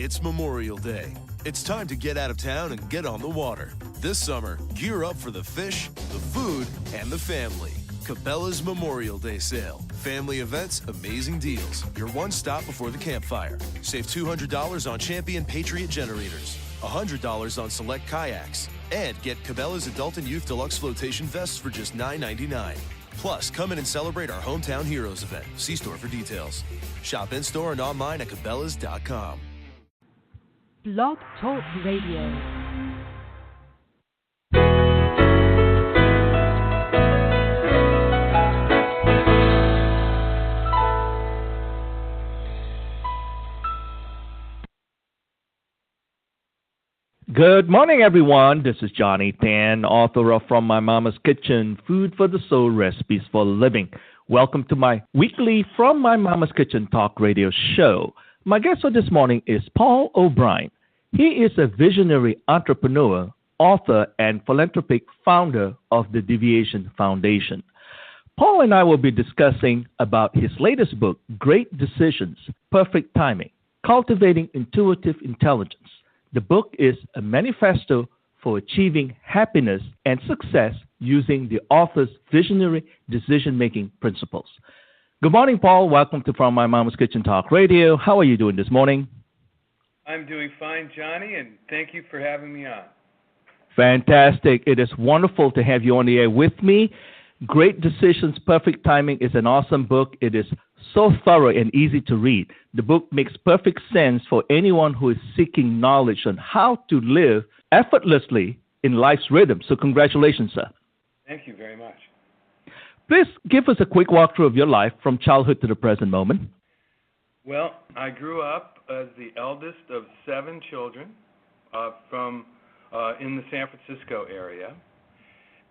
It's Memorial Day. It's time to get out of town and get on the water. This summer, gear up for the fish, the food, and the family. Cabela's Memorial Day sale. Family events, amazing deals. Your one stop before the campfire. Save $200 on Champion Patriot generators, $100 on select kayaks, and get Cabela's Adult and Youth Deluxe Flotation Vests for just $9.99. Plus, come in and celebrate our Hometown Heroes event. See store for details. Shop in-store and online at Cabela's.com. Blog Talk Radio. Good morning, everyone. This is Johnny Tan, author of From My Mama's Kitchen, Food for the Soul, Recipes for Living. Welcome to my weekly From My Mama's Kitchen talk radio show. My guest for this morning is Paul O'Brien. He is a visionary entrepreneur, author, and philanthropic founder of the Divination Foundation. Paul and I will be discussing about his latest book, Great Decisions, Perfect Timing, Cultivating Intuitive Intelligence. The book is a manifesto for achieving happiness and success using the author's visionary decision-making principles. Good morning, Paul. Welcome to From My Mama's Kitchen Talk Radio. How are you doing this morning? I'm doing fine, Johnny, and thank you for having me on. Fantastic. It is wonderful to have you on the air with me. Great Decisions, Perfect Timing is an awesome book. It is so thorough and easy to read. The book makes perfect sense for anyone who is seeking knowledge on how to live effortlessly in life's rhythm. So congratulations, sir. Thank you very much. Please give us a quick walkthrough of your life from childhood to the present moment. Well, I grew up as the eldest of 7 children in the San Francisco area.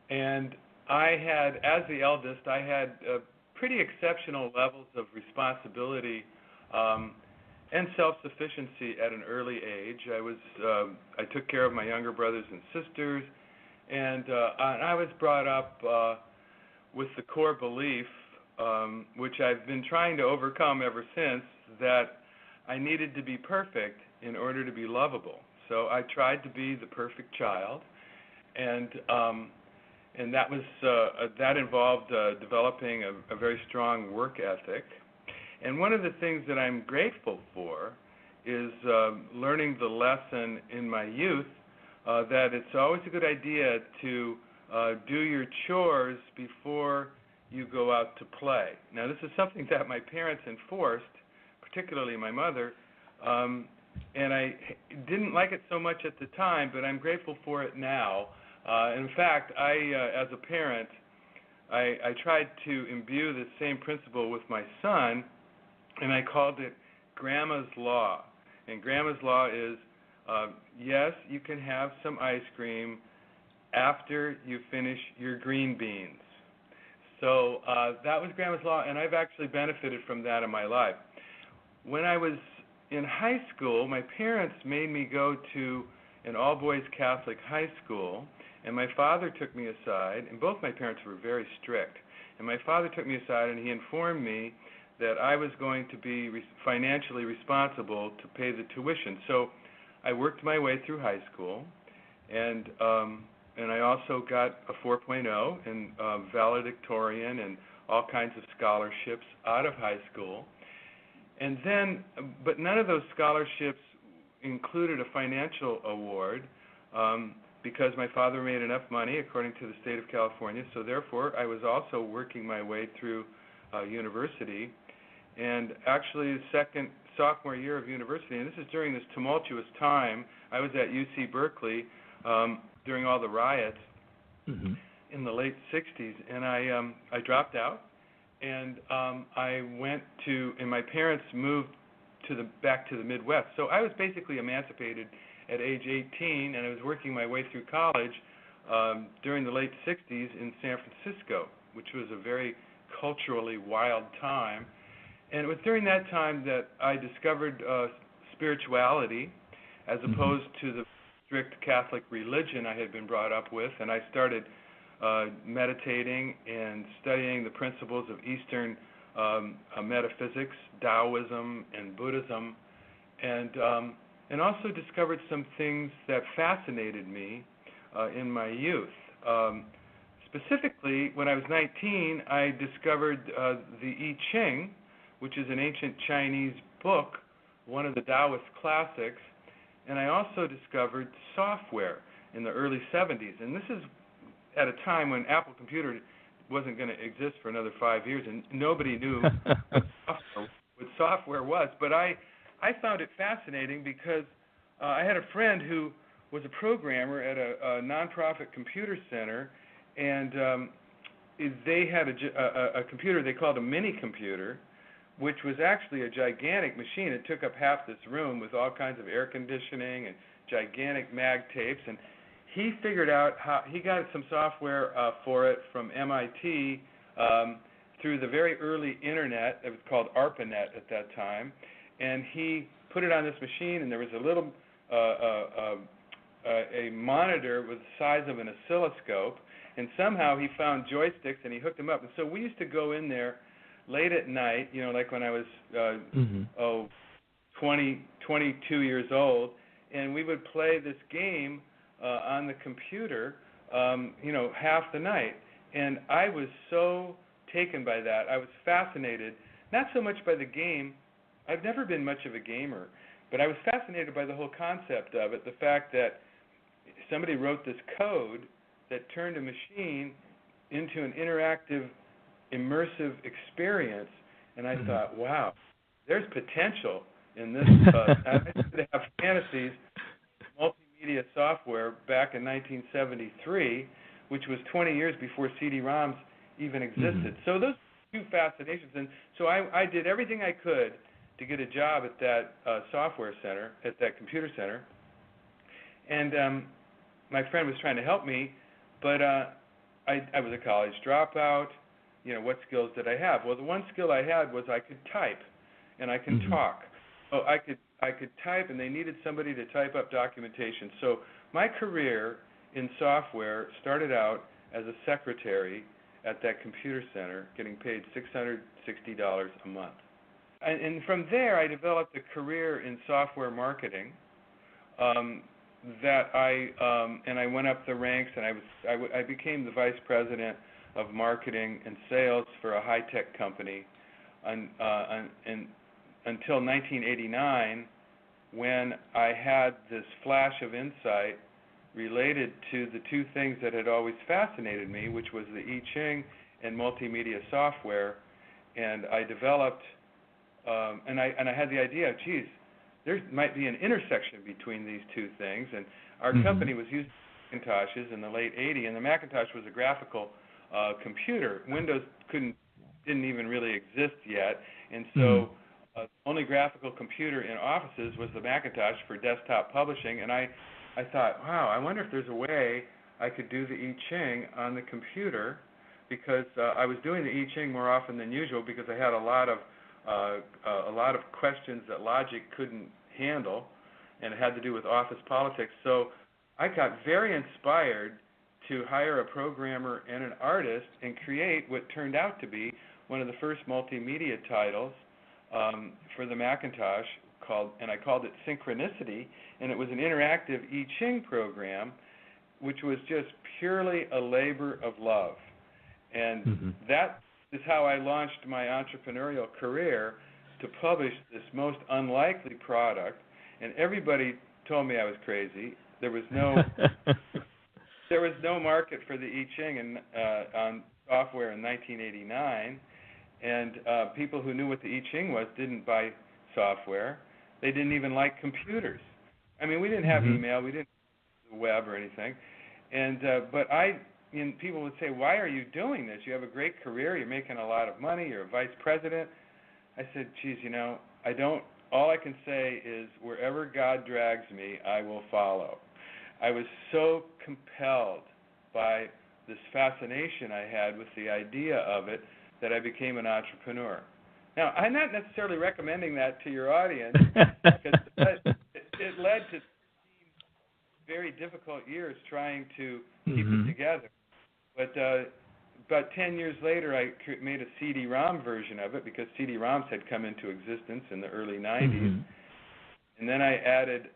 And as the eldest, I had pretty exceptional levels of responsibility and self-sufficiency at an early age. I took care of my younger brothers and sisters, and I was brought up with the core belief, which I've been trying to overcome ever since, that I needed to be perfect in order to be lovable. So I tried to be the perfect child, and that involved developing a very strong work ethic. And one of the things that I'm grateful for is learning the lesson in my youth that it's always a good idea to do your chores before you go out to play. Now, this is something that my parents enforced, particularly my mother, and I didn't like it so much at the time, but I'm grateful for it now. In fact, as a parent, I tried to imbue the same principle with my son, and I called it Grandma's Law. And Grandma's Law is, yes, you can have some ice cream after you finish your green beans. So that was Grandma's Law, and I've actually benefited from that in my life. When I was in high school, my parents made me go to an all-boys Catholic high school, and my father took me aside, and both my parents were very strict. And my father took me aside, and he informed me that I was going to be financially responsible to pay the tuition. So I worked my way through high school, and I also got a 4.0 in valedictorian and all kinds of scholarships out of high school. And then, but none of those scholarships included a financial award because my father made enough money, according to the state of California. So therefore, I was also working my way through university. And actually, the sophomore year of university, and this is during this tumultuous time, I was at UC Berkeley during all the riots in the late 60s, and I dropped out, and I went to, and my parents moved back to the Midwest. So I was basically emancipated at age 18, and I was working my way through college during the late 60s in San Francisco, which was a very culturally wild time. And it was during that time that I discovered spirituality as opposed to the strict Catholic religion I had been brought up with, and I started meditating and studying the principles of Eastern metaphysics, Taoism, and Buddhism. And and also discovered some things that fascinated me in my youth. Specifically, when I was 19, I discovered the I Ching, which is an ancient Chinese book, one of the Taoist classics, and I also discovered software in the early 70s. And this is at a time when Apple Computer wasn't going to exist for another 5 years, and nobody knew what software was. But I found it fascinating because I had a friend who was a programmer at a nonprofit computer center, and they had a computer they called a mini computer, which was actually a gigantic machine. It took up half this room with all kinds of air conditioning and gigantic mag tapes. And he figured out how he got some software for it from MIT through the very early internet. It was called ARPANET at that time. And he put it on this machine, and there was a little a monitor with the size of an oscilloscope. And somehow he found joysticks, and he hooked them up. And so we used to go in there late at night, like when I was 22 years old, and we would play this game on the computer, half the night. And I was so taken by that. I was fascinated, not so much by the game. I've never been much of a gamer, but I was fascinated by the whole concept of it, the fact that somebody wrote this code that turned a machine into an interactive, immersive experience, and I thought, wow, there's potential in this. I used to have fantasies, multimedia software back in 1973, which was 20 years before CD-ROMs even existed. So those two fascinations, and so I did everything I could to get a job at that software center, at that computer center, and my friend was trying to help me, but I was a college dropout. What skills did I have? Well, the one skill I had was I could type, and I can talk. So I could type, and they needed somebody to type up documentation. So my career in software started out as a secretary at that computer center, getting paid $660 a month. And from there, I developed a career in software marketing. That I went up the ranks, and I became the vice president of marketing and sales for a high-tech company until 1989, when I had this flash of insight related to the two things that had always fascinated me, which was the I Ching and multimedia software. And I developed, and I had the idea, geez, there might be an intersection between these two things. And our company was using Macintoshes in the late 80s, and the Macintosh was a graphical computer. Windows didn't even really exist yet, and so the only graphical computer in offices was the Macintosh for desktop publishing. And I thought, wow, I wonder if there's a way I could do the I Ching on the computer, because I was doing the I Ching more often than usual because I had a lot of questions that logic couldn't handle, and it had to do with office politics. So I got very inspired to hire a programmer and an artist and create what turned out to be one of the first multimedia titles for the Macintosh, and I called it Synchronicity, and it was an interactive I Ching program, which was just purely a labor of love. And that is how I launched my entrepreneurial career, to publish this most unlikely product. And everybody told me I was crazy. There was no market for the I Ching on software in 1989, and people who knew what the I Ching was didn't buy software. They didn't even like computers. I mean, we didn't have email, we didn't have the web or anything. And but people would say, why are you doing this? You have a great career, you're making a lot of money, you're a vice president. I said, geez, all I can say is wherever God drags me, I will follow. I was so compelled by this fascination I had with the idea of it that I became an entrepreneur. Now, I'm not necessarily recommending that to your audience, because it led to very difficult years trying to keep it together. But about 10 years later, I made a CD-ROM version of it, because CD-ROMs had come into existence in the early 90s. and then I added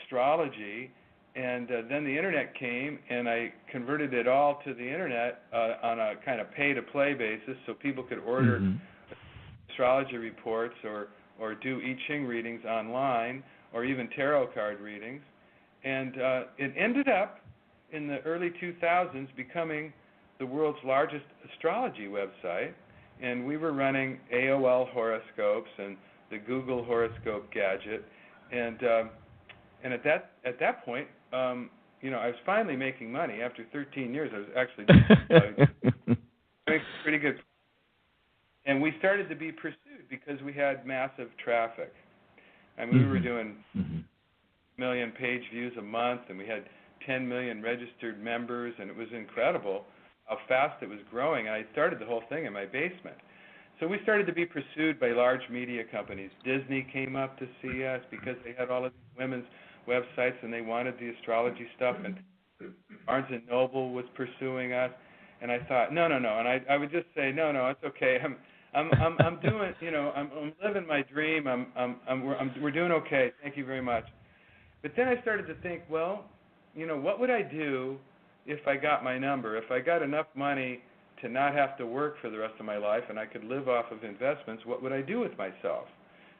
astrology, and then the internet came, and I converted it all to the internet on a kind of pay-to-play basis, so people could order astrology reports or do I Ching readings online, or even tarot card readings. And it ended up in the early 2000s becoming the world's largest astrology website, and we were running AOL horoscopes and the Google horoscope gadget, and at that point, I was finally making money. After 13 years, I was actually doing pretty good. And we started to be pursued because we had massive traffic. I mean, we were doing million page views a month, and we had 10 million registered members, and it was incredible how fast it was growing. And I started the whole thing in my basement. So we started to be pursued by large media companies. Disney came up to see us because they had all of these women's websites, and they wanted the astrology stuff. And Barnes and Noble was pursuing us. And I thought, no. And I would just say, no, it's okay. I'm doing, I'm living my dream. We're doing okay. Thank you very much. But then I started to think, well, what would I do if I got my number? If I got enough money to not have to work for the rest of my life and I could live off of investments, what would I do with myself?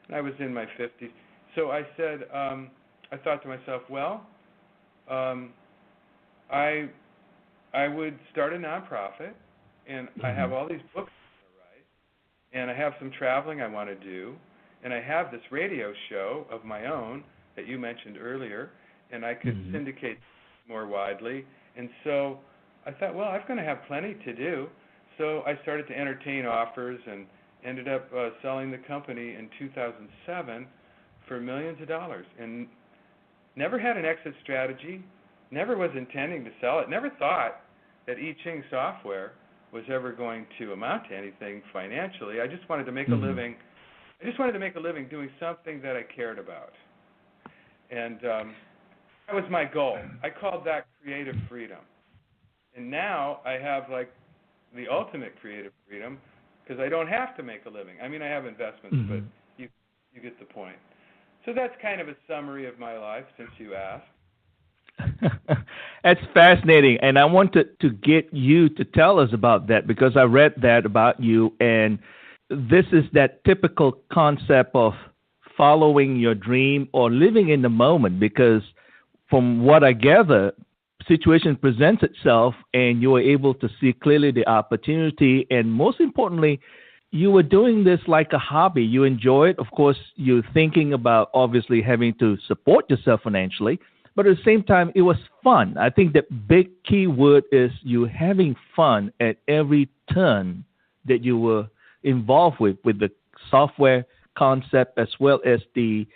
And I was in my 50s. So I said, I thought to myself, well, I would start a nonprofit, and I have all these books to write, and I have some traveling I want to do, and I have this radio show of my own that you mentioned earlier, and I could syndicate more widely. And so I thought, well, I'm going to have plenty to do. So I started to entertain offers and ended up selling the company in 2007 for millions of dollars, and never had an exit strategy, never was intending to sell it, never thought that I Ching software was ever going to amount to anything financially. I just wanted to make a living. I just wanted to make a living doing something that I cared about. And that was my goal. I called that creative freedom. And now I have like the ultimate creative freedom because I don't have to make a living. I mean, I have investments, but you get the point. So that's kind of a summary of my life since you asked. That's fascinating. And I wanted to get you to tell us about that because I read that about you. And this is that typical concept of following your dream or living in the moment, because from what I gather, situation presents itself and you are able to see clearly the opportunity. And most importantly, you were doing this like a hobby. You enjoy it. Of course, you're thinking about obviously having to support yourself financially, but at the same time, it was fun. I think the big key word is you having fun at every turn that you were involved with the software concept as well as the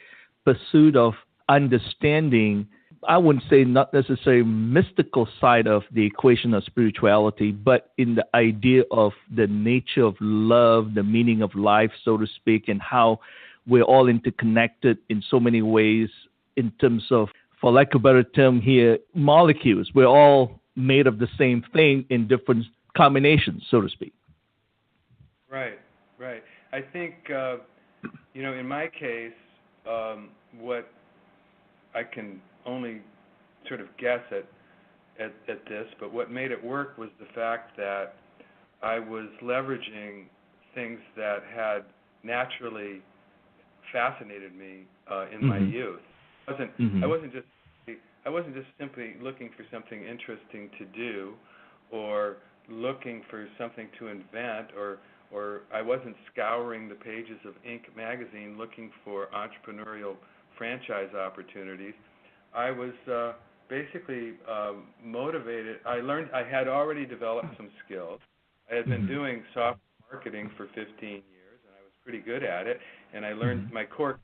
pursuit of understanding. I wouldn't say not necessarily mystical side of the equation of spirituality, but in the idea of the nature of love, the meaning of life, so to speak, and how we're all interconnected in so many ways in terms of, for lack of a better term here, molecules. We're all made of the same thing in different combinations, so to speak. Right. I think, in my case, what I can only sort of guess at this, but what made it work was the fact that I was leveraging things that had naturally fascinated me in my youth. I wasn't just simply looking for something interesting to do, or looking for something to invent, or I wasn't scouring the pages of Inc. magazine looking for entrepreneurial franchise opportunities. I was basically motivated. I had already developed some skills. I had been doing software marketing for 15 years, and I was pretty good at it. And I learned my core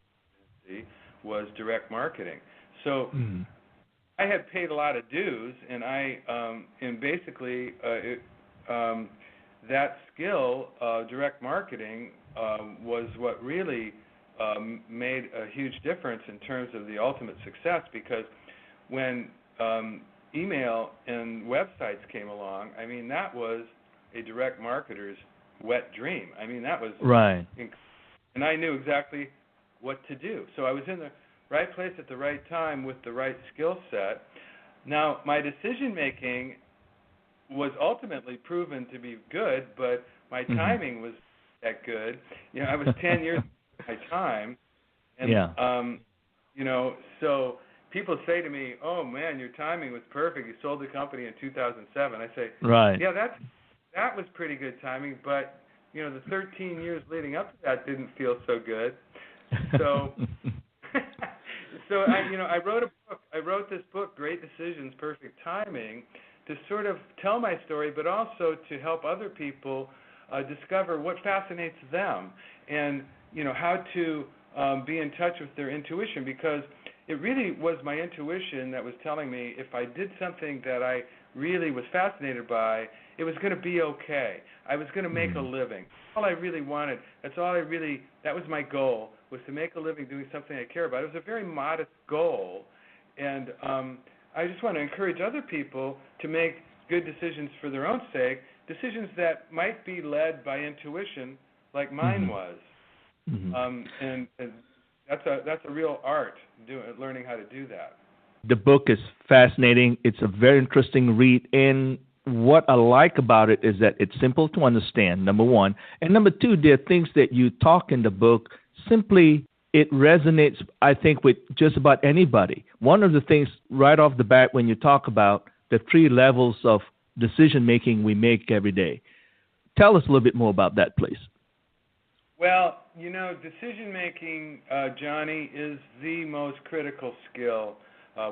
competency was direct marketing. So I had paid a lot of dues, and basically that skill, direct marketing, was what really made a huge difference in terms of the ultimate success, because when email and websites came along, I mean, that was a direct marketer's wet dream. I mean, that was right. And I knew exactly what to do. So I was in the right place at the right time with the right skill set. Now, my decision-making was ultimately proven to be good, but my timing was that good. I was 10 years of my time. And, so people say to me, oh, man, your timing was perfect. You sold the company in 2007. I say, right. Yeah, that was pretty good timing, but, the 13 years leading up to that didn't feel so good. So, I wrote a book. I wrote this book, Great Decisions, Perfect Timing, to sort of tell my story, but also to help other people discover what fascinates them and, how to be in touch with their intuition, because it really was my intuition that was telling me if I did something that I really was fascinated by, it was going to be okay. I was going to make a living. All I really wanted, that was my goal, was to make a living doing something I care about. It was a very modest goal, and I just want to encourage other people to make good decisions for their own sake, decisions that might be led by intuition like mine was. And that's a real art, learning how to do that. The book is fascinating. It's a very interesting read. And what I like about it is that it's simple to understand, number one. And number two, there are things that you talk in the book, simply it resonates, I think, with just about anybody. One of the things right off the bat when you talk about the 3 levels of decision-making we make every day. Tell us a little bit more about that, please. Well, decision-making, Johnny, is the most critical skill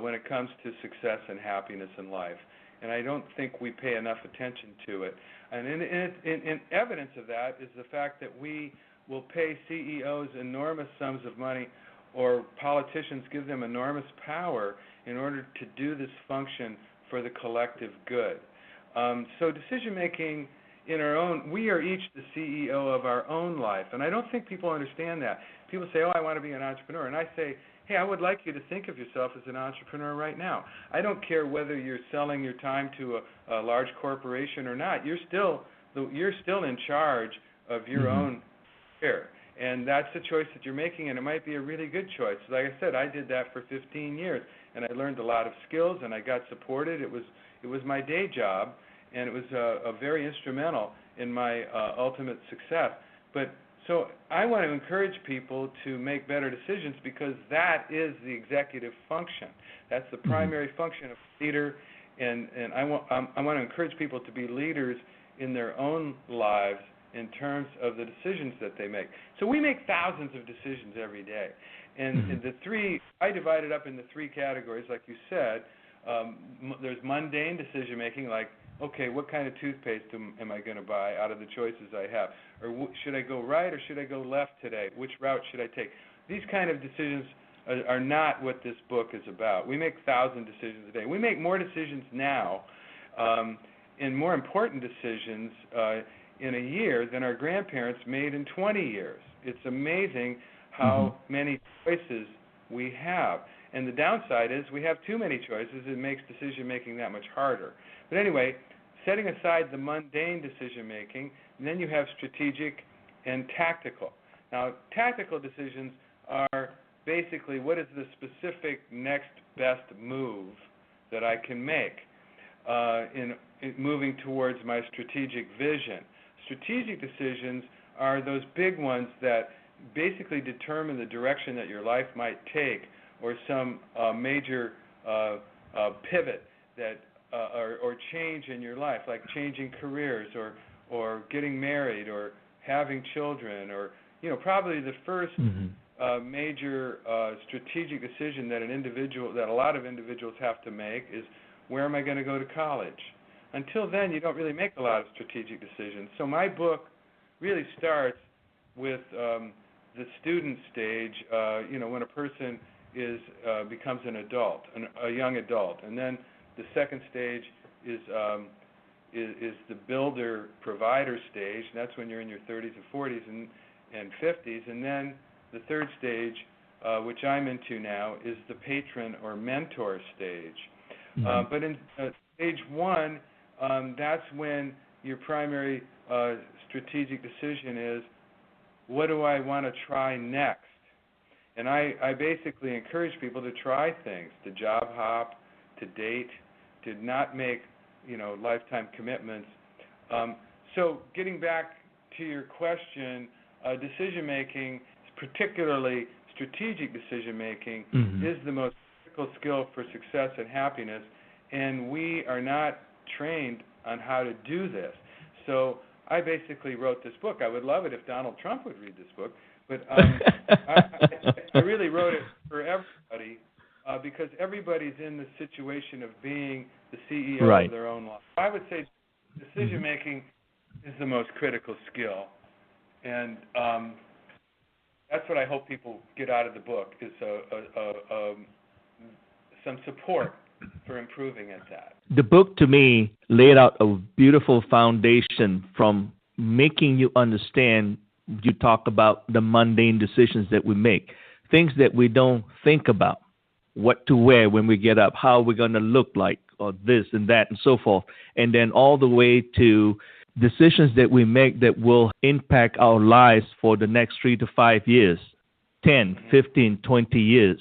when it comes to success and happiness in life. And I don't think we pay enough attention to it. And in evidence of that is the fact that we will pay CEOs enormous sums of money, or politicians give them enormous power in order to do this function for the collective good. So decision-making we are each the CEO of our own life. And I don't think people understand that. People say, I want to be an entrepreneur. And I say, hey, I would like you to think of yourself as an entrepreneur right now. I don't care whether you're selling your time to a large corporation or not. You're still in charge of your own career. And that's the choice that you're making, and it might be a really good choice. Like I said, I did that for 15 years, and I learned a lot of skills, and I got supported. It was my day job, and it was very instrumental in my ultimate success. So I want to encourage people to make better decisions, because that is the executive function. That's the primary function of a leader, and I want to encourage people to be leaders in their own lives in terms of the decisions that they make. So we make thousands of decisions every day, and I divide it up into 3 categories, like you said. There's mundane decision making, like, okay, what kind of toothpaste am I going to buy out of the choices I have? Or should I go right or should I go left today? Which route should I take? These kind of decisions are not what this book is about. We make 1,000 decisions a day. We make more decisions now and more important decisions in a year than our grandparents made in 20 years. It's amazing how many choices we have. And the downside is we have too many choices. It makes decision-making that much harder. But anyway, setting aside the mundane decision-making, then you have strategic and tactical. Now, tactical decisions are basically what is the specific next best move that I can make in moving towards my strategic vision. Strategic decisions are those big ones that basically determine the direction that your life might take, or some major pivot that or change in your life, like changing careers or getting married or having children, or probably the first major strategic decision that a lot of individuals have to make is, where am I going to go to college? Until then, you don't really make a lot of strategic decisions. So my book really starts with the student stage, when a person becomes an adult, a young adult, and then the second stage is the builder-provider stage, and that's when you're in your 30s and 40s and 50s, and then the third stage, which I'm into now, is the patron or mentor stage. But in stage 1, that's when your primary strategic decision is, what do I want to try next? And I basically encourage people to try things, to job hop, to date, to not make, lifetime commitments. So getting back to your question, decision-making, particularly strategic decision-making, is the most critical skill for success and happiness, and we are not trained on how to do this. So I basically wrote this book. I would love it if Donald Trump would read this book, but I really wrote it for everybody because everybody's in the situation of being the CEO of their own life. I would say decision-making is the most critical skill, and that's what I hope people get out of the book is some support for improving at that. The book, to me, laid out a beautiful foundation from making you understand. You talk about the mundane decisions that we make, things that we don't think about, what to wear when we get up, how we're going to look like, or this and that and so forth, and then all the way to decisions that we make that will impact our lives for the next 3 to 5 years, 10, 15, 20 years,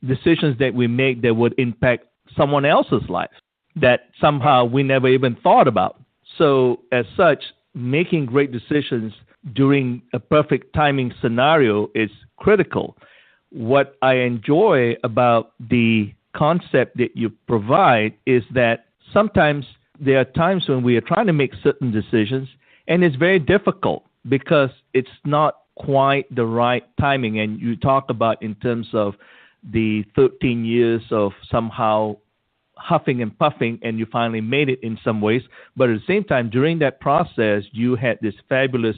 decisions that we make that would impact someone else's life that somehow we never even thought about. So as such, making great decisions during a perfect timing scenario is critical. What I enjoy about the concept that you provide is that sometimes there are times when we are trying to make certain decisions and it's very difficult because it's not quite the right timing. And you talk about in terms of the 13 years of somehow huffing and puffing, and you finally made it in some ways. But at the same time, during that process, you had this fabulous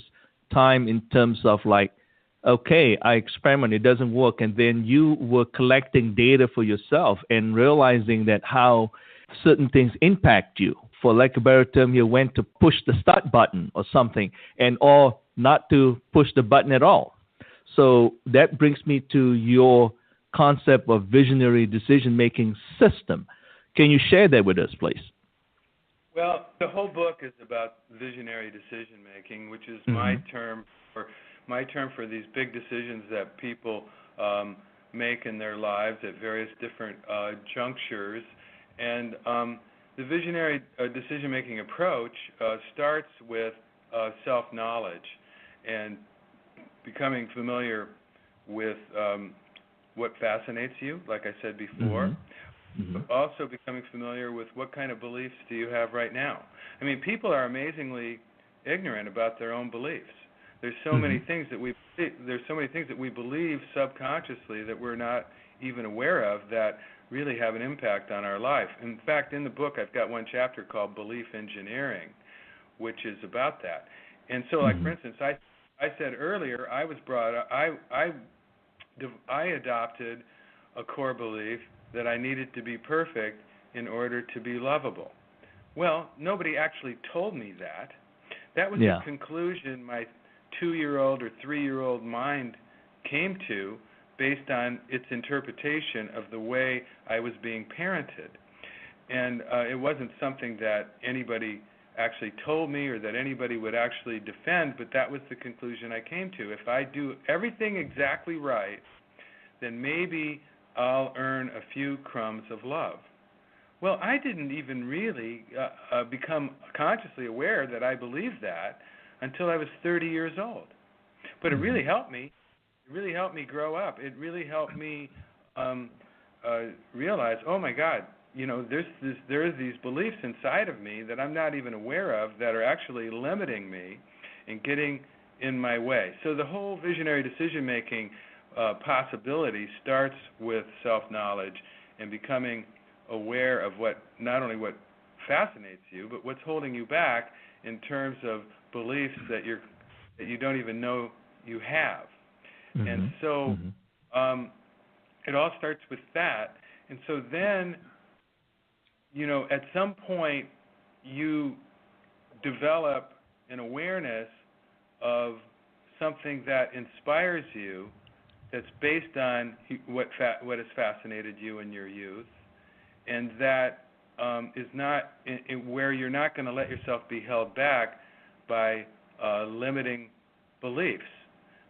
time in terms of like, okay, I experiment, it doesn't work. And then you were collecting data for yourself and realizing that how certain things impact you. For lack of a better term, you went to push the start button or something, or not to push the button at all. So that brings me to your concept of visionary decision-making system. Can you share that with us, please? Well, the whole book is about visionary decision-making, which is my term for these big decisions that people make in their lives at various different junctures. And the visionary decision-making approach starts with self-knowledge and becoming familiar with what fascinates you, like I said before. Also becoming familiar with what kind of beliefs do you have right now. I mean, people are amazingly ignorant about their own beliefs. There's so many things that we believe subconsciously that we're not even aware of that really have an impact on our life. In fact, in the book, I've got one chapter called Belief Engineering, which is about that. And so, like for instance, I said earlier, I adopted a core belief that I needed to be perfect in order to be lovable. Well, nobody actually told me that. That was the conclusion my 2-year-old or 3-year-old mind came to based on its interpretation of the way I was being parented. And it wasn't something that anybody actually told me or that anybody would actually defend, but that was the conclusion I came to. If I do everything exactly right, then maybe I'll earn a few crumbs of love. Well, I didn't even really become consciously aware that I believed that until I was 30 years old. But it really helped me. It really helped me grow up. It really helped me realize, oh my God, there is these beliefs inside of me that I'm not even aware of that are actually limiting me and getting in my way. So the whole visionary decision-making possibility starts with self-knowledge and becoming aware of not only what fascinates you, but what's holding you back in terms of beliefs that you don't even know you have. And so it all starts with that. And so then, at some point you develop an awareness of something that inspires you that's based on what has fascinated you in your youth, and that is not where you're not going to let yourself be held back by limiting beliefs,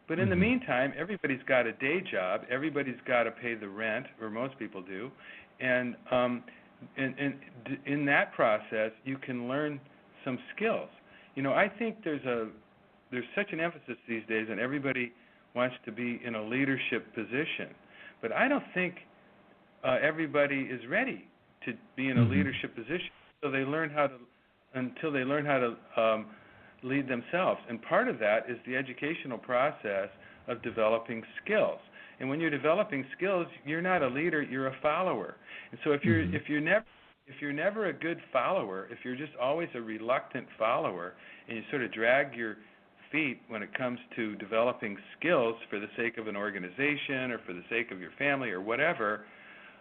But in the meantime, everybody's got a day job. Everybody's got to pay the rent, or most people do. And in that process, you can learn some skills. I think there's such an emphasis these days, and everybody wants to be in a leadership position. But I don't think everybody is ready to be in a leadership position until they learn how to lead themselves. And part of that is the educational process of developing skills. And when you're developing skills, you're not a leader, you're a follower. And so if you're never a good follower, if you're just always a reluctant follower, and you sort of drag your feet when it comes to developing skills for the sake of an organization or for the sake of your family or whatever,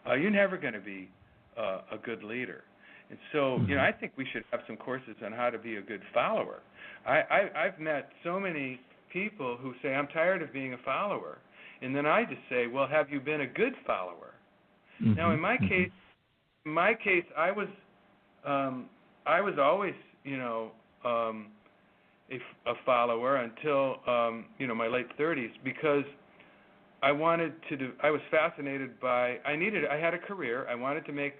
you're never going to be a good leader. And so, I think we should have some courses on how to be a good follower. I've met so many people who say, I'm tired of being a follower. And then I just say, well, have you been a good follower? Now, in my case, I was always, a follower until, my late 30s, because I wanted to I was fascinated by, I had a career, I wanted to make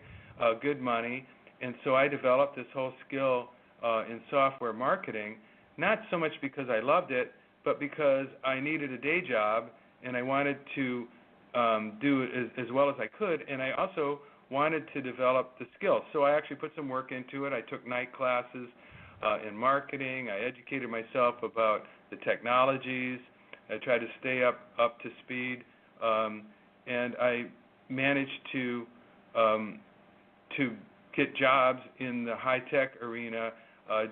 good money, and so I developed this whole skill in software marketing, not so much because I loved it, but because I needed a day job, and I wanted to do it as well as I could, and I also wanted to develop the skills. So I actually put some work into it. I took night classes in marketing. I educated myself about the technologies. I tried to stay up to speed, and I managed to get jobs in the high-tech arena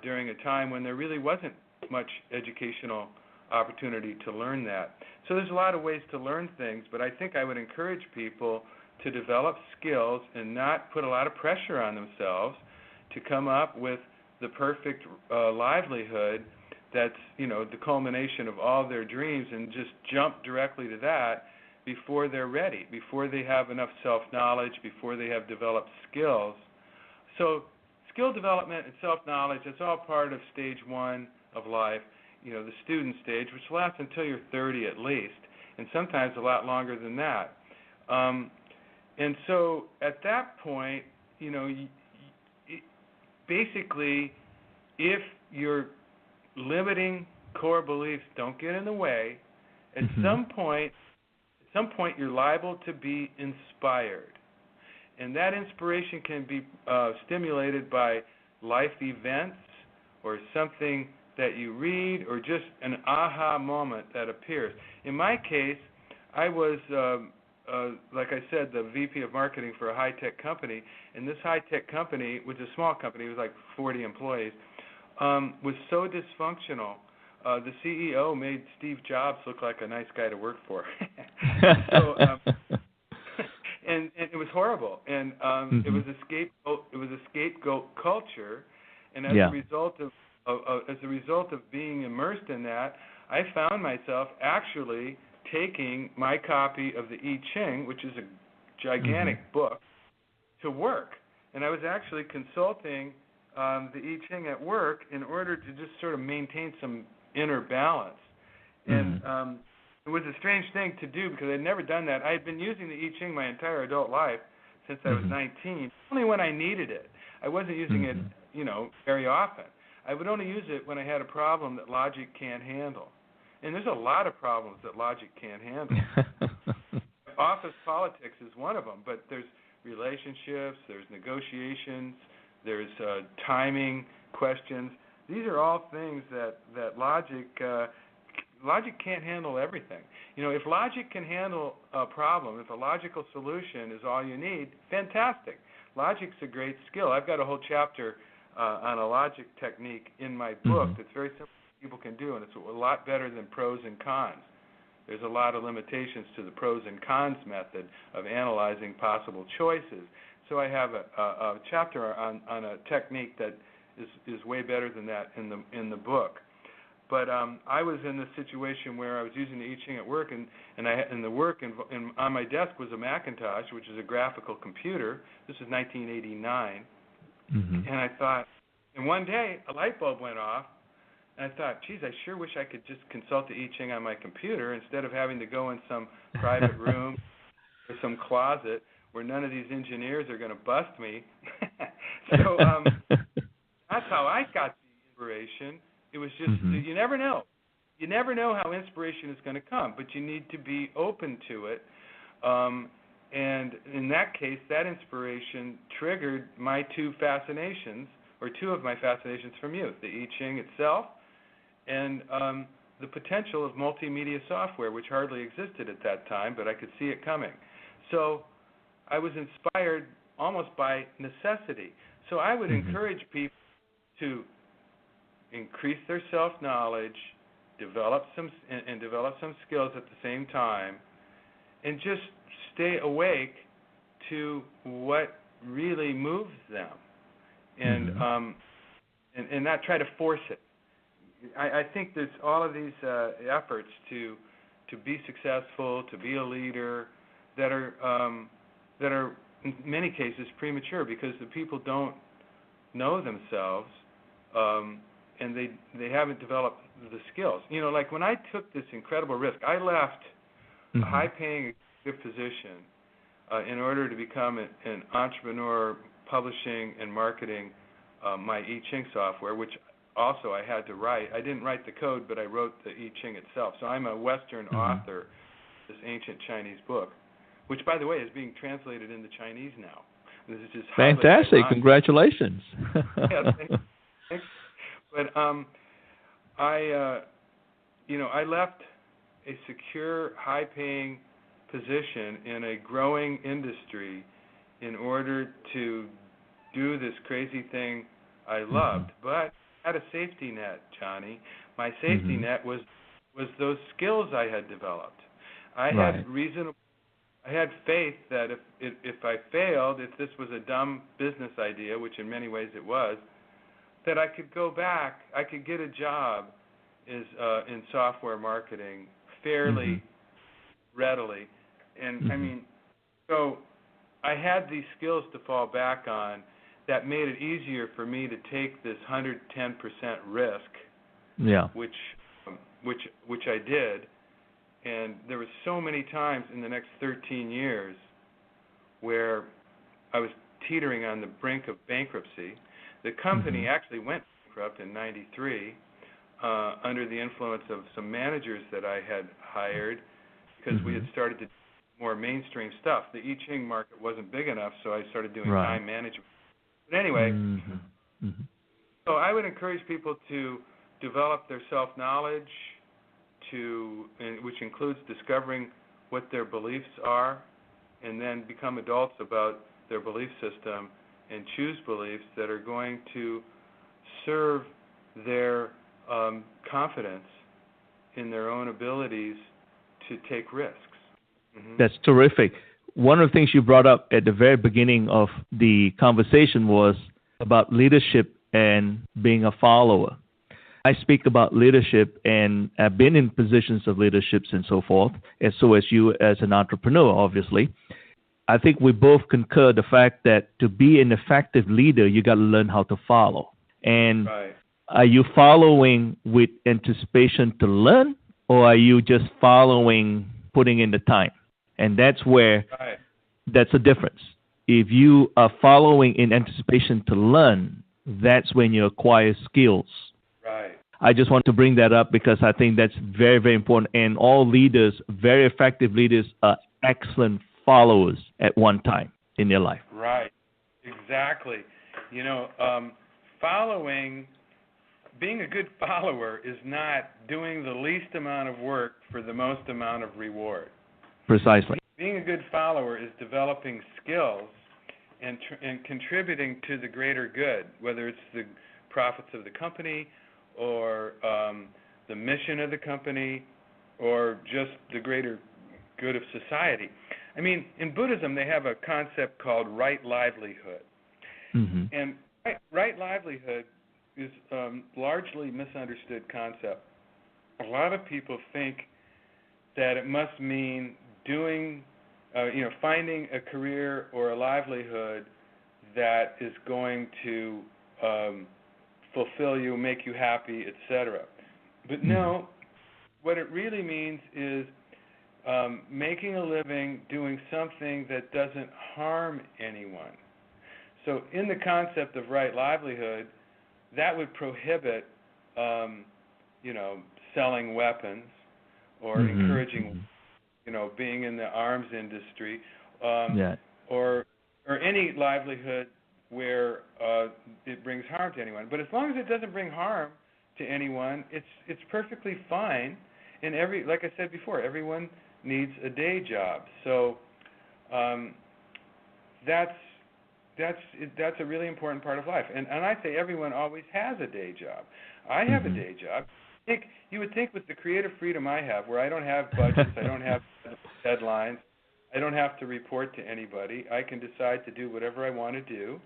during a time when there really wasn't much educational opportunity to learn that. So there's a lot of ways to learn things, but I think I would encourage people to develop skills and not put a lot of pressure on themselves to come up with the perfect livelihood that's, the culmination of all their dreams, and just jump directly to that before they're ready, before they have enough self-knowledge, before they have developed skills. So skill development and self-knowledge, it's all part of stage one of life, the student stage, which lasts until you're 30 at least, and sometimes a lot longer than that. And so at that point, basically, if your limiting core beliefs don't get in the way, at some point you're liable to be inspired. And that inspiration can be stimulated by life events or something that you read, or just an aha moment that appears. In my case, I was, like I said, the VP of marketing for a high-tech company, and this high-tech company, which is a small company, it was like 40 employees, was so dysfunctional. The CEO made Steve Jobs look like a nice guy to work for. So, and it was horrible, and it was a scapegoat culture, and as a result of being immersed in that, I found myself actually taking my copy of the I Ching, which is a gigantic book, to work, and I was actually consulting the I Ching at work in order to just sort of maintain some inner balance. And it was a strange thing to do because I'd never done that. I had been using the I Ching my entire adult life since I was 19, only when I needed it. I wasn't using it, very often. I would only use it when I had a problem that logic can't handle. And there's a lot of problems that logic can't handle. Office politics is one of them, but there's relationships, there's negotiations, there's timing questions. These are all things that logic can't handle everything. If logic can handle a problem, if a logical solution is all you need, fantastic. Logic's a great skill. I've got a whole chapter on a logic technique in my book that's very simple people can do, and it's a lot better than pros and cons. There's a lot of limitations to the pros and cons method of analyzing possible choices. So I have a chapter on a technique that is way better than that in the book. But I was in this situation where I was using the I Ching at work, and on my desk was a Macintosh, which is a graphical computer. This is 1989, and I thought, and one day a light bulb went off, And I thought, geez, I sure wish I could just consult the I Ching on my computer instead of having to go in some private room or some closet where none of these engineers are going to bust me. So that's how I got the inspiration. It was just, you never know. You never know how inspiration is going to come, but you need to be open to it. And in that case, that inspiration triggered my two of my fascinations from youth, the I Ching itself and the potential of multimedia software, which hardly existed at that time, but I could see it coming. So I was inspired almost by necessity. So I would encourage people to increase their self-knowledge, develop some skills at the same time, and just stay awake to what really moves them, and not try to force it. I think there's all of these efforts to be successful, to be a leader, that are in many cases premature because the people don't know themselves, and they haven't developed the skills. You know, like when I took this incredible risk, I left a high-paying executive position in order to become an entrepreneur, publishing and marketing my I Ching software, which also I had to write. I didn't write the code, but I wrote the I Ching itself. So I'm a Western author of this ancient Chinese book, which, by the way, is being translated into Chinese now. This is just fantastic. Congratulations. Yeah, thanks. But I left a secure, high-paying position in a growing industry in order to do this crazy thing I loved, but I had a safety net, Johnny. My safety net was those skills I had developed. I had faith that if I failed, if this was a dumb business idea, which in many ways it was, that I could go back, I could get a job in software marketing fairly readily. And I mean, so I had these skills to fall back on that made it easier for me to take this 110% risk, which I did. And there were so many times in the next 13 years where I was teetering on the brink of bankruptcy. The company actually went bankrupt in '93 under the influence of some managers that I had hired because we had started to do more mainstream stuff. The I Ching market wasn't big enough, so I started doing time management. But anyway, so I would encourage people to develop their self-knowledge, which includes discovering what their beliefs are, and then become adults about their belief system and choose beliefs that are going to serve their confidence in their own abilities to take risks. That's terrific. One of the things you brought up at the very beginning of the conversation was about leadership and being a follower. I speak about leadership and I've been in positions of leaderships and so forth, and so as you as an entrepreneur, obviously. I think we both concur the fact that to be an effective leader, you got to learn how to follow. And are you following with anticipation to learn, or are you just following, putting in the time? And that's where that's a difference. If you are following in anticipation to learn, that's when you acquire skills. I just want to bring that up because I think that's very, very important. And all leaders, very effective leaders, are excellent followers at one time in their life. Right. Exactly. You know, being a good follower is not doing the least amount of work for the most amount of reward. Precisely. Being a good follower is developing skills and contributing to the greater good, whether it's the profits of the company or the mission of the company or just the greater good of society. I mean, in Buddhism, they have a concept called right livelihood. And right livelihood is a largely misunderstood concept. A lot of people think that it must mean finding a career or a livelihood that is going to fulfill you, make you happy, etc. But no, what it really means is making a living doing something that doesn't harm anyone. So in the concept of right livelihood, that would prohibit, selling weapons or encouraging, being in the arms industry, or any livelihood where it brings harm to anyone. But as long as it doesn't bring harm to anyone, it's perfectly fine. And like I said before, everyone needs a day job. So that's a really important part of life. And I say everyone always has a day job. I have a day job. You would think with the creative freedom I have, where I don't have budgets, I don't have deadlines, I don't have to report to anybody, I can decide to do whatever I want to do.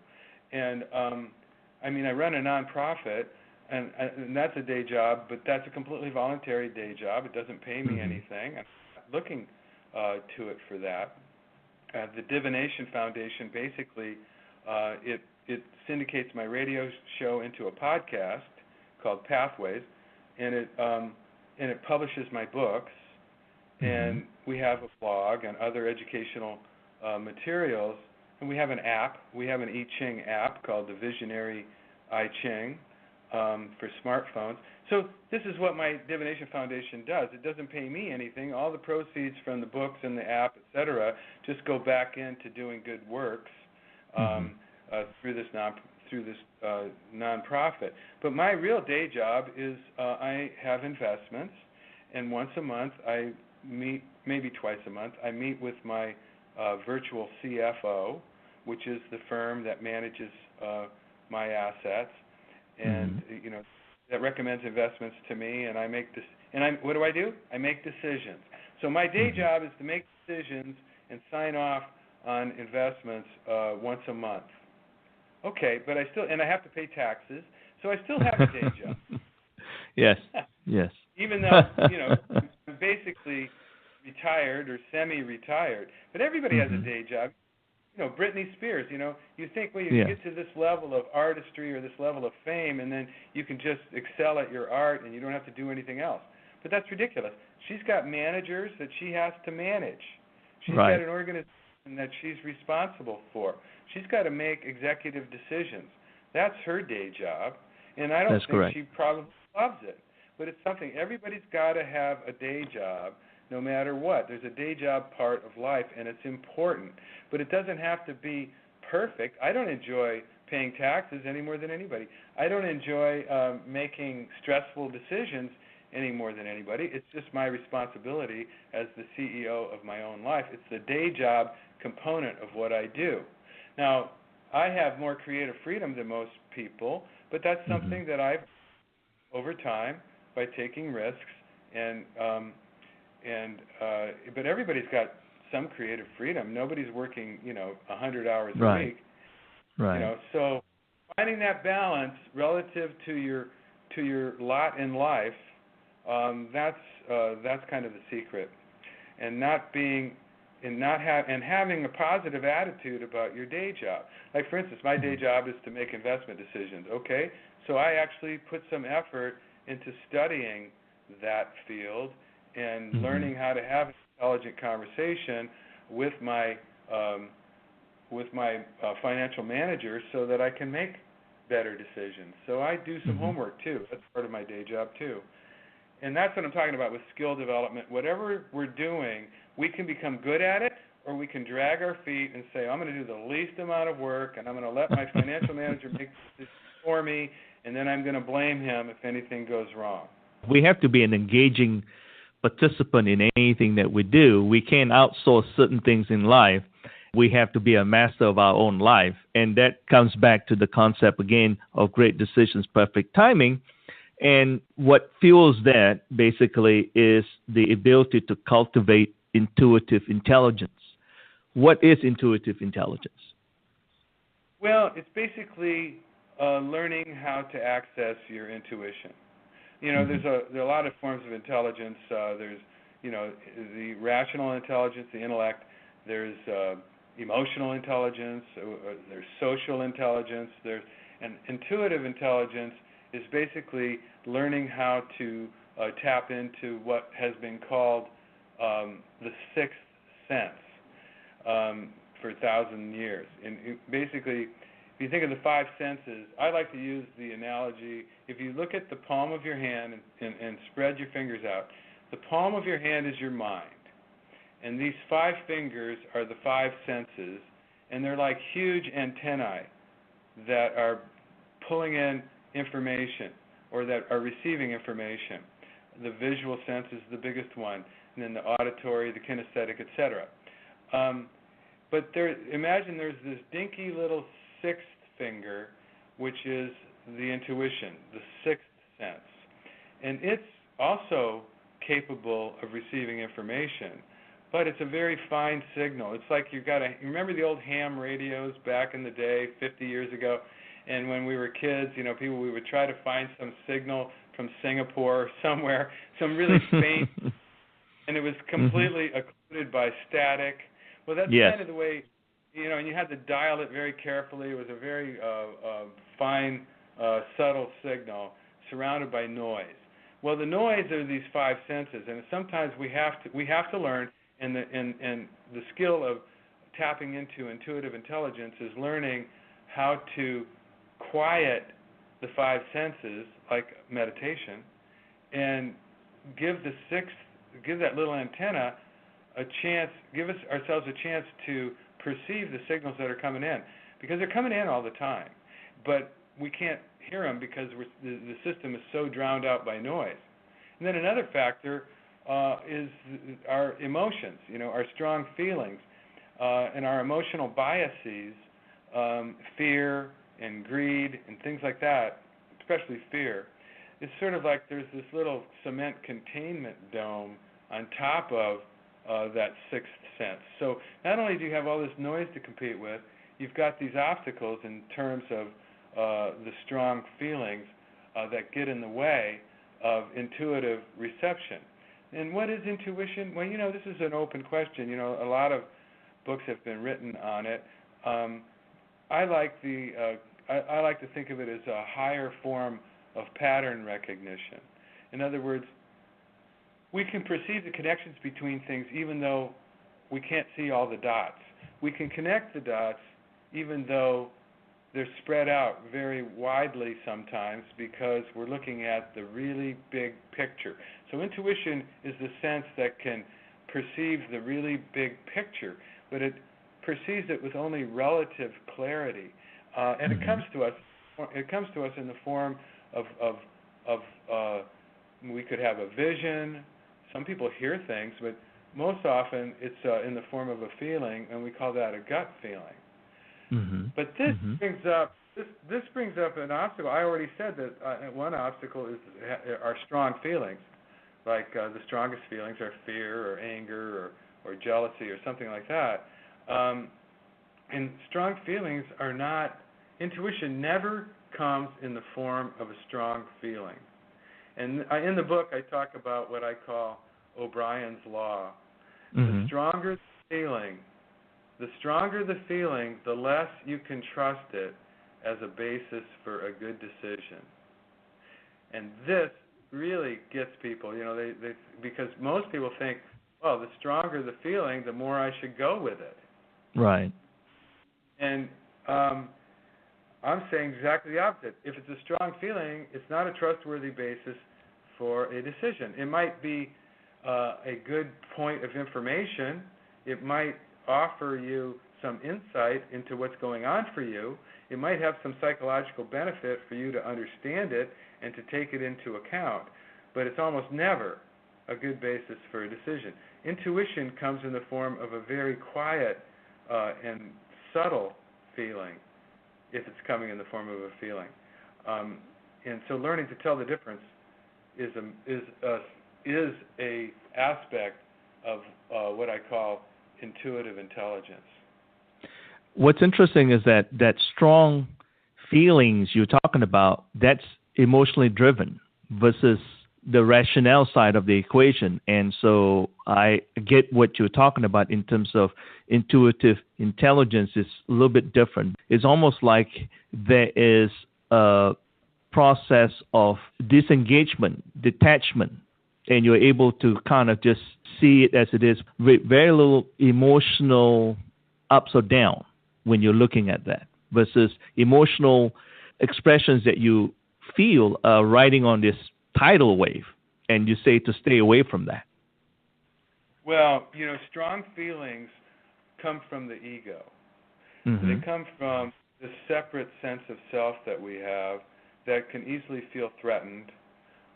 And I run a nonprofit, and that's a day job, but that's a completely voluntary day job. It doesn't pay me anything. I'm not looking to it for that. The Divination Foundation basically it syndicates my radio show into a podcast called Pathways, and it publishes my books, and we have a blog and other educational materials, and we have an app. We have an I Ching app called the Visionary I Ching for smartphones. So this is what my Divination Foundation does. It doesn't pay me anything. All the proceeds from the books and the app, etc., just go back into doing good works through this nonprofit. But my real day job is I have investments, and once a month I meet, maybe twice a month, I meet with my virtual CFO, which is the firm that manages my assets, and that recommends investments to me, and I make this. And what do? I make decisions. So my day job is to make decisions and sign off on investments once a month. Okay, but I have to pay taxes, so I still have a day job. Yes. Even though I'm basically retired or semi-retired, but everybody has a day job. Britney Spears, you think, well, you get to this level of artistry or this level of fame, and then you can just excel at your art and you don't have to do anything else. But that's ridiculous. She's got managers that she has to manage. She's got an organization that she's responsible for. She's got to make executive decisions. That's her day job, and I don't think she probably loves it. But it's something, everybody's got to have a day job no matter what. There's a day job part of life, and it's important. But it doesn't have to be perfect. I don't enjoy paying taxes any more than anybody. I don't enjoy making stressful decisions any more than anybody. It's just my responsibility as the CEO of my own life. It's the day job component of what I do. Now, I have more creative freedom than most people, but that's something that I've, over time, by taking risks, but everybody's got some creative freedom. Nobody's working, 100 hours a week. Right. So finding that balance relative to your lot in life, that's kind of the secret, and having a positive attitude about your day job. Like, for instance, my day job is to make investment decisions. Okay, so I actually put some effort into studying that field and learning how to have an intelligent conversation with my financial manager so that I can make better decisions. So I do some homework too. That's part of my day job too. And that's what I'm talking about with skill development. Whatever we're doing, we can become good at it, or we can drag our feet and say, I'm going to do the least amount of work, and I'm going to let my financial manager make decisions for me, and then I'm going to blame him if anything goes wrong. We have to be an engaging participant in anything that we do. We can't outsource certain things in life. We have to be a master of our own life. And that comes back to the concept, again, of great decisions, perfect timing. And what fuels that, basically, is the ability to cultivate intuitive intelligence. What is intuitive intelligence? Well, it's basically learning how to access your intuition. There are a lot of forms of intelligence. There's, the rational intelligence, the intellect. There's emotional intelligence. There's social intelligence. And intuitive intelligence is basically learning how to tap into what has been called the sixth sense for 1,000 years. And basically, if you think of the five senses, I like to use the analogy, if you look at the palm of your hand and spread your fingers out, the palm of your hand is your mind. And these five fingers are the five senses, and they're like huge antennae that are pulling in information or that are receiving information. The visual sense is the biggest one, and then the auditory, the kinesthetic, etc. But imagine there's this dinky little sixth finger, which is the intuition, the sixth sense. And it's also capable of receiving information, but it's a very fine signal. It's like you remember the old ham radios back in the day, 50 years ago, and when we were kids, we would try to find some signal from Singapore or somewhere, some really faint, and it was completely occluded by static. Well, that's kind of the way, and you had to dial it very carefully. It was a very fine, subtle signal surrounded by noise. Well, the noise are these five senses, and sometimes we have to learn, and the skill of tapping into intuitive intelligence is learning how to quiet the five senses, like meditation, and give that little antenna a chance, ourselves a chance to perceive the signals that are coming in, because they're coming in all the time, but we can't hear them because the system is so drowned out by noise. And then another factor is our emotions, our strong feelings, and our emotional biases, fear and greed and things like that, especially fear. It's sort of like there's this little cement containment dome on top of that sixth sense. So not only do you have all this noise to compete with, you've got these obstacles in terms of the strong feelings that get in the way of intuitive reception. And what is intuition? Well, this is an open question. A lot of books have been written on it. I like to think of it as a higher form of pattern recognition. In other words, we can perceive the connections between things even though we can't see all the dots. We can connect the dots even though they're spread out very widely sometimes because we're looking at the really big picture. So intuition is the sense that can perceive the really big picture, but it perceives it with only relative clarity. And it comes to us in the form of we could have a vision. Some people hear things, but most often it's in the form of a feeling, and we call that a gut feeling. But this brings up an obstacle. I already said that one obstacle is our strong feelings, like the strongest feelings are fear or anger or jealousy or something like that. And strong feelings are not. Intuition never comes in the form of a strong feeling. And in the book, I talk about what I call O'Brien's Law. The stronger the feeling, the less you can trust it as a basis for a good decision. And this really gets people, they because most people think, well, the stronger the feeling, the more I should go with it. Right. And I'm saying exactly the opposite. If it's a strong feeling, it's not a trustworthy basis for a decision. It might be a good point of information. It might offer you some insight into what's going on for you. It might have some psychological benefit for you to understand it and to take it into account, but it's almost never a good basis for a decision. Intuition comes in the form of a very quiet and subtle feeling, if it's coming in the form of a feeling. And so learning to tell the difference is a aspect of what I call intuitive intelligence. What's interesting is that strong feelings you're talking about, that's emotionally driven versus the rationale side of the equation. And so I get what you're talking about in terms of intuitive intelligence is a little bit different. It's almost like there is a process of disengagement, detachment and you're able to kind of just see it as it is, with very little emotional ups or down when you're looking at that, versus emotional expressions that you feel riding on this tidal wave, and you say to stay away from that. Well, strong feelings come from the ego. Mm-hmm. They come from the separate sense of self that we have that can easily feel threatened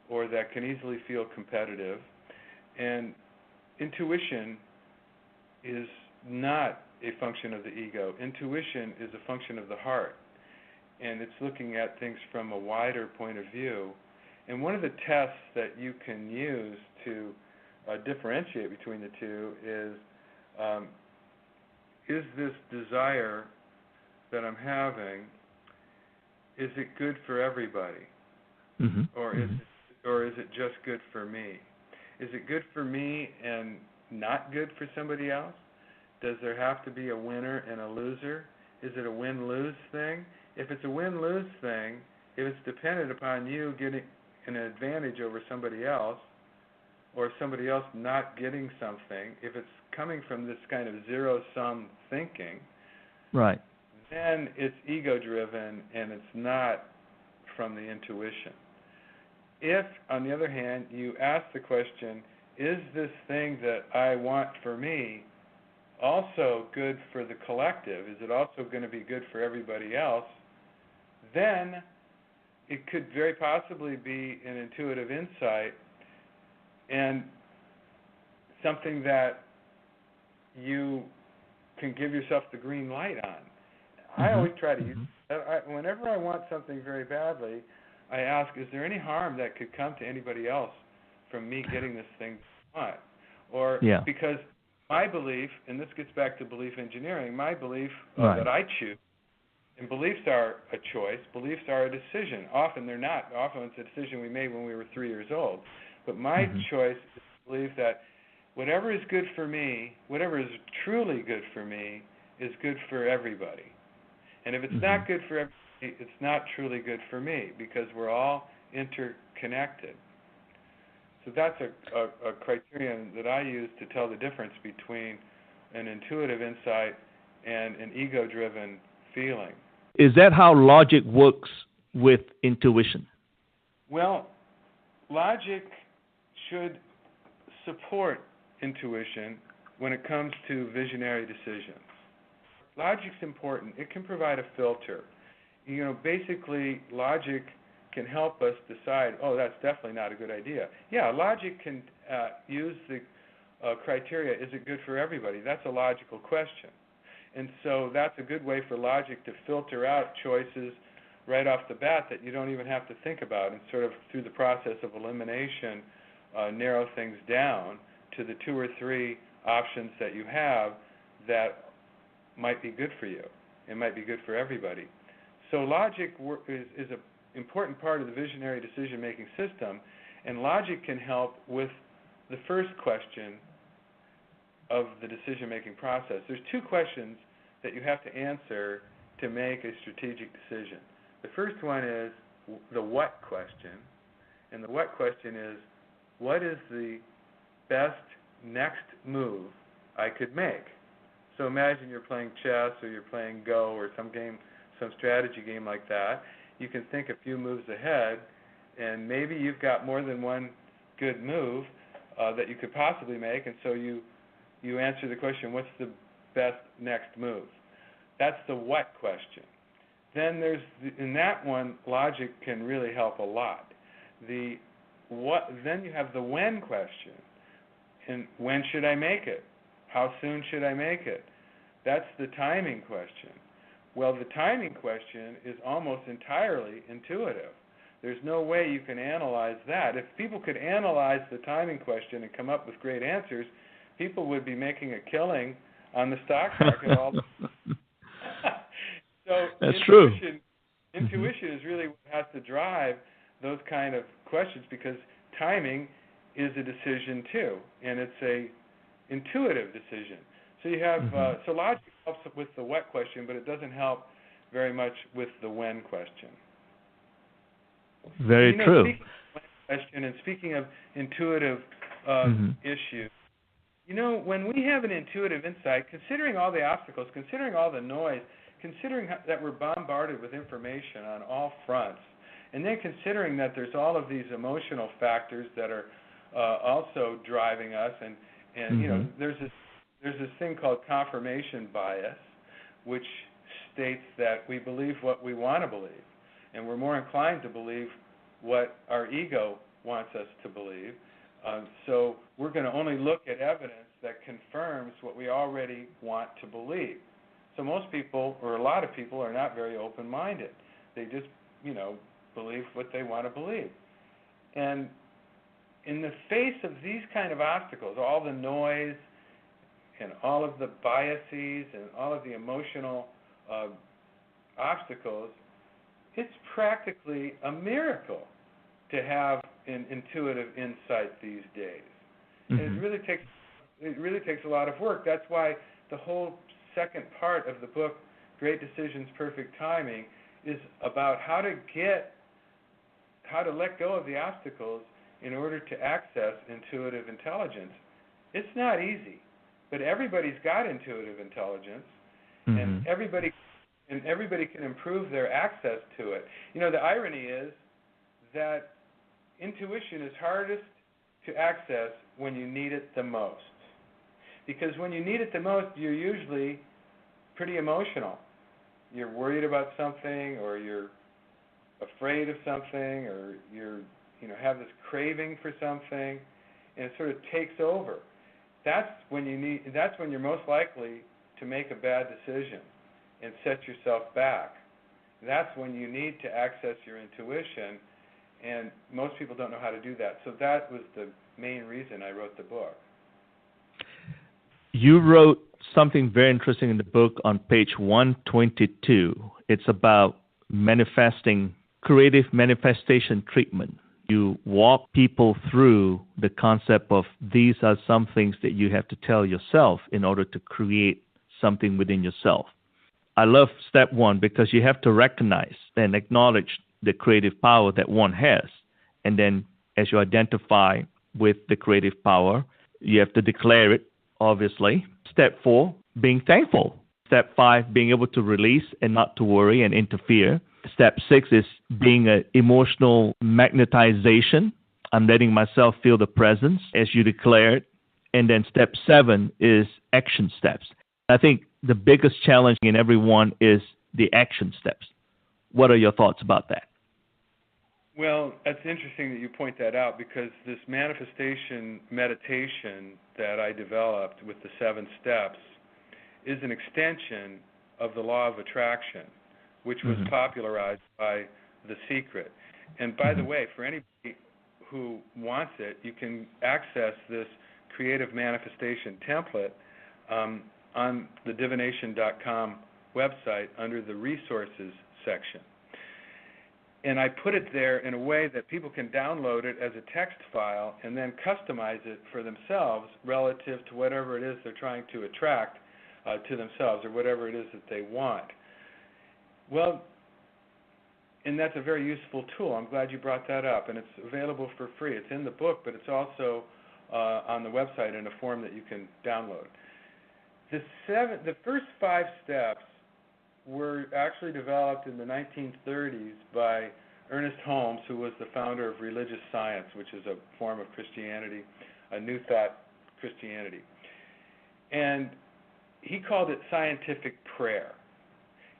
or that can easily feel competitive. And intuition is not a function of the ego. Intuition is a function of the heart, and it's looking at things from a wider point of view. And one of the tests that you can use to differentiate between the two is this desire that I'm having, is it good for everybody? Mm-hmm. Or is it just good for me? Is it good for me and not good for somebody else? Does there have to be a winner and a loser? Is it a win-lose thing? If it's a win-lose thing, if it's dependent upon you getting an advantage over somebody else, or somebody else not getting something, if it's coming from this kind of zero-sum thinking, right, then it's ego-driven and it's not from the intuition. If, on the other hand, you ask the question, is this thing that I want for me also good for the collective? Is it also going to be good for everybody else? Then it could very possibly be an intuitive insight and something that you can give yourself the green light on. Mm-hmm. I always try to use that. Whenever I want something very badly, I ask, is there any harm that could come to anybody else from me getting this thing done? Or because my belief, and this gets back to belief engineering, my belief that I choose, and beliefs are a choice, beliefs are a decision. Often they're not. Often it's a decision we made when we were 3 years old. But my choice is to believe that whatever is good for me, whatever is truly good for me, is good for everybody. And if it's not good for everybody, it's not truly good for me, because we're all interconnected. So that's a criterion that I use to tell the difference between an intuitive insight and an ego-driven feeling. Is that how logic works with intuition? Well, logic should support intuition when it comes to visionary decisions. Logic's important. It can provide a filter. Basically, logic can help us decide, that's definitely not a good idea. Yeah, logic can use the criteria, is it good for everybody? That's a logical question. And so that's a good way for logic to filter out choices right off the bat that you don't even have to think about, and sort of through the process of elimination, narrow things down to the 2 or 3 options that you have that might be good for you and might be good for everybody. So logic is an important part of the visionary decision-making system, and logic can help with the first question of the decision-making process. There's 2 questions that you have to answer to make a strategic decision. The first one is the what question, and the what question is, what is the best next move I could make? So imagine you're playing chess or you're playing Go or some strategy game like that. You can think a few moves ahead, and maybe you've got more than one good move that you could possibly make, and so you answer the question, what's the best next move? That's the what question. Then in that one, logic can really help a lot. Then you have the when question. And when should I make it? How soon should I make it? That's the timing question. Well, the timing question is almost entirely intuitive. There's no way you can analyze that. If people could analyze the timing question and come up with great answers, people would be making a killing on the stock market all the time. So that's true. Intuition is really what has to drive those kind of questions, because timing is a decision too, and it's a intuitive decision. So you have so logic helps with the what question, but it doesn't help very much with the when question. Very true. question. And speaking of intuitive issues, when we have an intuitive insight, considering all the obstacles, considering all the noise, considering that we're bombarded with information on all fronts, and then considering that there's all of these emotional factors that are also driving us, and there's this thing called confirmation bias, which states that we believe what we want to believe, and we're more inclined to believe what our ego wants us to believe. So we're going to only look at evidence that confirms what we already want to believe. So most people, or a lot of people, are not very open-minded. They just, believe what they want to believe. And in the face of these kind of obstacles, all the noise and all of the biases and all of the emotional obstacles, it's practically a miracle to have an intuitive insight these days. And it really takes a lot of work. That's why the whole second part of the book, Great Decisions, Perfect Timing, is about how to let go of the obstacles in order to access intuitive intelligence. It's not easy, but everybody's got intuitive intelligence, and everybody can improve their access to it. The irony is that intuition is hardest to access when you need it the most. Because when you need it the most, you're usually pretty emotional. You're worried about something, or you're afraid of something, or you're have this craving for something, and it sort of takes over. That's when you're most likely to make a bad decision and set yourself back. That's when you need to access your intuition, and most people don't know how to do that. So that was the main reason I wrote the book. You wrote something very interesting in the book on page 122. It's about creative manifestation treatment. You walk people through the concept of these are some things that you have to tell yourself in order to create something within yourself. I love step one because you have to recognize and acknowledge the creative power that one has. And then as you identify with the creative power, you have to declare it, obviously. Step 4, being thankful. Step 5, being able to release and not to worry and interfere. Step 6 is being an emotional magnetization. I'm letting myself feel the presence as you declare it. And then step 7 is action steps. I think the biggest challenge in everyone is the action steps. What are your thoughts about that? Well, it's interesting that you point that out, because this manifestation meditation that I developed with the 7 steps is an extension of the law of attraction, which was popularized by The Secret. And by the way, for anybody who wants it, you can access this creative manifestation template on the divination.com website under the resources section. And I put it there in a way that people can download it as a text file and then customize it for themselves relative to whatever it is they're trying to attract to themselves, or whatever it is that they want. Well, and that's a very useful tool. I'm glad you brought that up, and it's available for free. It's in the book, but it's also on the website in a form that you can download. The first 5 steps were actually developed in the 1930s by Ernest Holmes, who was the founder of religious science, which is a form of Christianity, a New Thought Christianity. And he called it scientific prayer.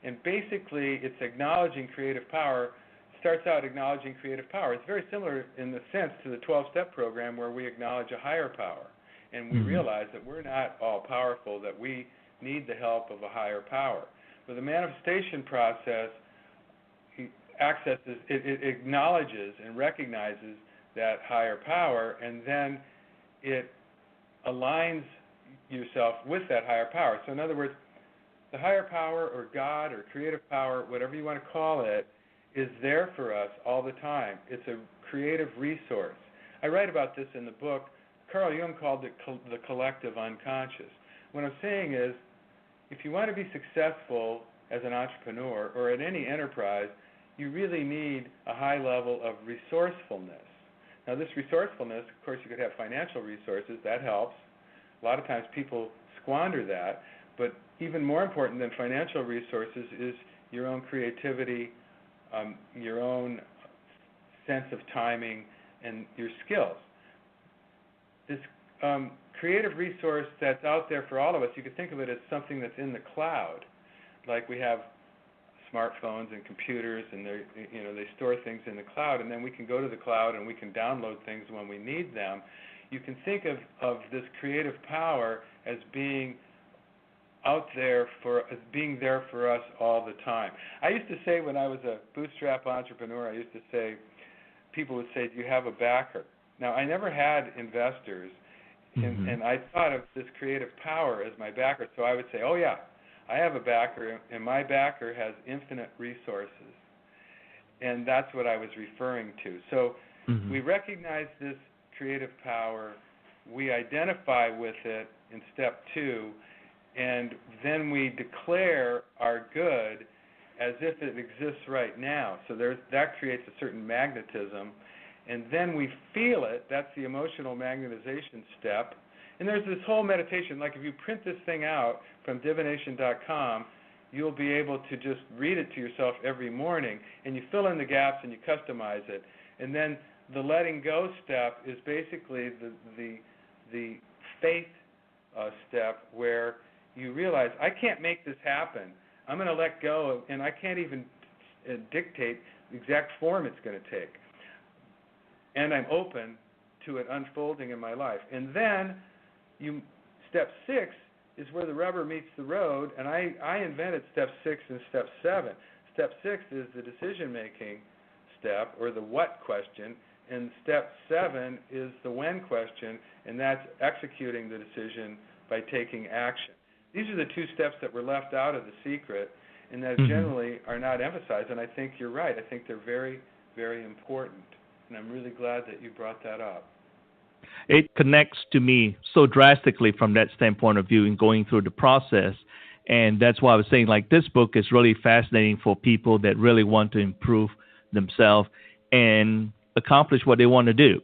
And basically, it's acknowledging creative power. It starts out acknowledging creative power. It's very similar in the sense to the 12-step program, where we acknowledge a higher power. And we realize that we're not all powerful, that we need the help of a higher power. But the manifestation process it acknowledges and recognizes that higher power, and then it aligns yourself with that higher power. So in other words, the higher power, or God, or creative power, whatever you want to call it, is there for us all the time. It's a creative resource. I write about this in the book. Carl Jung called it the collective unconscious. What I'm saying is, if you want to be successful as an entrepreneur or at any enterprise, you really need a high level of resourcefulness. Now, this resourcefulness, of course, you could have financial resources. That helps. A lot of times people squander that. But even more important than financial resources is your own creativity, your own sense of timing, and your skills. This creative resource that's out there for all of us, you could think of it as something that's in the cloud. Like we have smartphones and computers, and they store things in the cloud, and then we can go to the cloud and we can download things when we need them. You can think of this creative power as being out there as being there for us all the time. I used to say when I was a bootstrap entrepreneur, people would say, "Do you have a backer?" Now, I never had investors, and I thought of this creative power as my backer. So I would say, "Oh yeah, I have a backer, and my backer has infinite resources." And that's what I was referring to. So we recognize this creative power, we identify with it in step 2, and then we declare our good as if it exists right now. So that creates a certain magnetism, and then we feel it. That's the emotional magnetization step. And there's this whole meditation, like if you print this thing out from divination.com, you'll be able to just read it to yourself every morning, and you fill in the gaps and you customize it. And then the letting go step is basically the faith step, where you realize, I can't make this happen. I'm going to let go, and I can't even dictate the exact form it's going to take. And I'm open to it unfolding in my life. And then step 6 is where the rubber meets the road, and I invented step 6 and step 7. Step 6 is the decision-making step, or the what question, and step 7 is the when question, and that's executing the decision by taking action. These are the 2 steps that were left out of the secret, and that generally are not emphasized, and I think you're right. I think they're very, very important, and I'm really glad that you brought that up. It connects to me so drastically from that standpoint of view in going through the process. And that's why I was saying, like, this book is really fascinating for people that really want to improve themselves and accomplish what they want to do.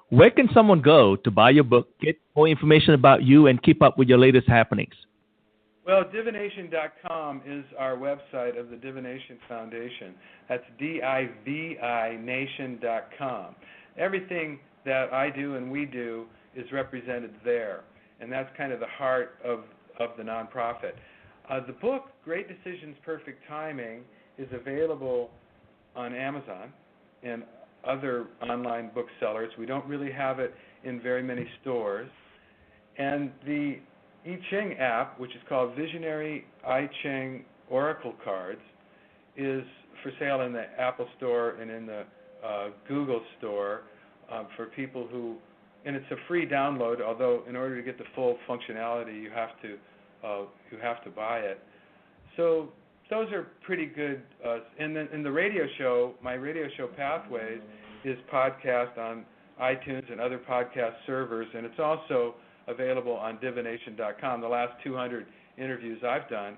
Where can someone go to buy your book, get more information about you, and keep up with your latest happenings? Well, divination.com is our website of the Divination Foundation. That's divination.com. Everything that I do and we do is represented there, and that's kind of the heart of the nonprofit. The book, Great Decisions, Perfect Timing, is available on Amazon and other online booksellers. We don't really have it in very many stores. And the I Ching app, which is called Visionary I Ching Oracle Cards, is for sale in the Apple Store and in the Google Store for people who, and it's a free download, although in order to get the full functionality, you have to buy it. So those are pretty good. And then in the radio show, my radio show Pathways is podcast on iTunes and other podcast servers, and it's also available on divination.com. The last 200 interviews I've done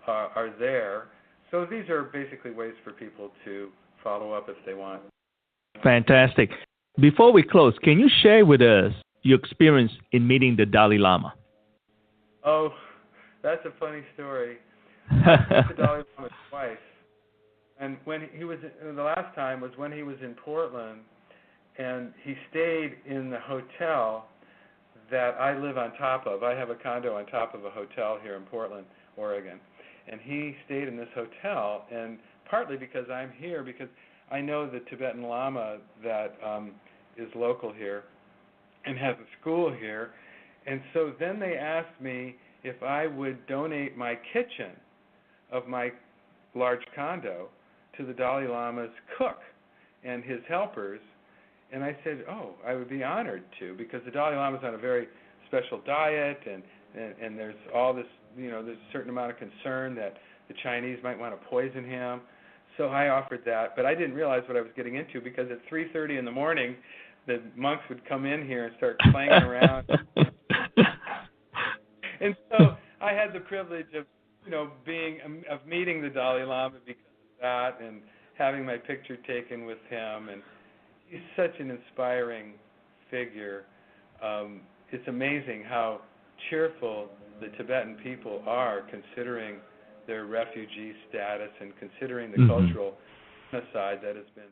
are there. So these are basically ways for people to follow up if they want. Fantastic. Before we close, can you share with us your experience in meeting the Dalai Lama? Oh, that's a funny story. I met the Dalai Lama twice. And when he was, the last time was when he was in Portland, and he stayed in the hotel that I live on top of. I have a condo on top of a hotel here in Portland, Oregon. And he stayed in this hotel, and partly because I'm here, because I know the Tibetan Lama that is local here and has a school here. And so then they asked me if I would donate my kitchen of my large condo to the Dalai Lama's cook and his helpers. And I said, oh, I would be honored to, because the Dalai Lama's on a very special diet, and there's all this, there's a certain amount of concern that the Chinese might want to poison him. So I offered that, but I didn't realize what I was getting into, because at 3:30 in the morning, the monks would come in here and start clanging around. And so I had the privilege of, meeting the Dalai Lama because of that, and having my picture taken with him. And He's such an inspiring figure. It's amazing how cheerful the Tibetan people are, considering their refugee status and considering the cultural genocide that has been